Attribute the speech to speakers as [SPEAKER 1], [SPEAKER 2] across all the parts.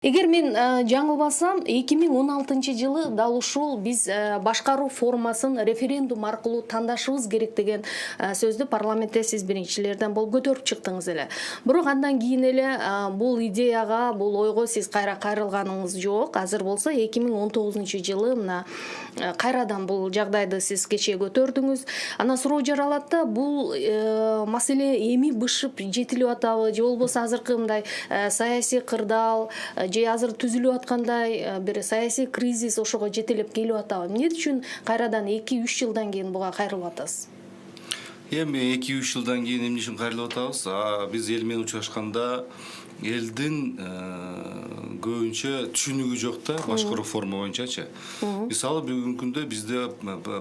[SPEAKER 1] Эгер мен жаңылбасам, 2016 жылы дал ушул биз башкаруу формасын референдум аркылуу тандашыбыз керек деген сөздү парламентте сиз биринчилерден болуп көтөрүп чыктыңыз эле. Бирок андан кийин эле бул идеяга, бул ойго сиз кайра кайрылганыңыз жок. Азыр болсо 2019 жылы мына кайрадан бул жагдайды сиз кечээ көтөрдүңүз. Анан суроо жаралат да, бул маселе эми бышып жетилип атабы, же болбосо азыркы мындай саясий кырдаал же азыр түзүлүп аткандай бир саясий кризис ошого жетелеп келип атабы? Эмне үчүн кайрадан 2-3 жылдан кийин буга кайрылып атасыз?
[SPEAKER 2] Эми 2-3 жылдан кийин эмне үчүн кайрылып атабыз? Биз эл менен учурашканда элдин көбүнчө түшүнүгү жок да башкаруу форма боюнчачы. Мисалы бүгүнкү күндө бизде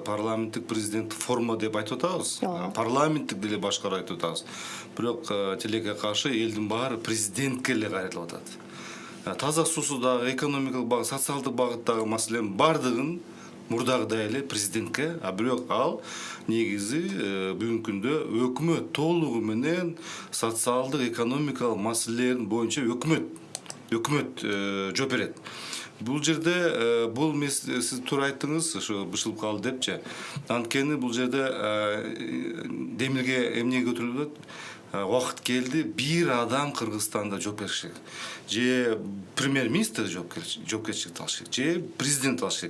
[SPEAKER 2] парламенттик президенттик форма деп айтып атабыз. Парламенттик деле башкаруу айтып атабыз. Бирок тилекке каршы элдин баары президентке эле кайрылып атат. Таза суусуздагы, экономикалык багыт, социалдык багыттагы маселенин бардыгын мурдагыдай эле президентке, бирок ал негизи бүгүнкү күндө өкмөт толугу менен социалдык, экономикалык маселелерин боюнча өкмөт жооп берет. Бул жерде сиз туура айттыңыз, ошо бышылып калды депчи. Анткени бул жерде демилге эмне көтөрүлөт? Убакыт келди, бир адам Кыргызстанда жооп бериш керек. Же премьер-министр жоопкерчиликти алыш керек, же президент алыш керек.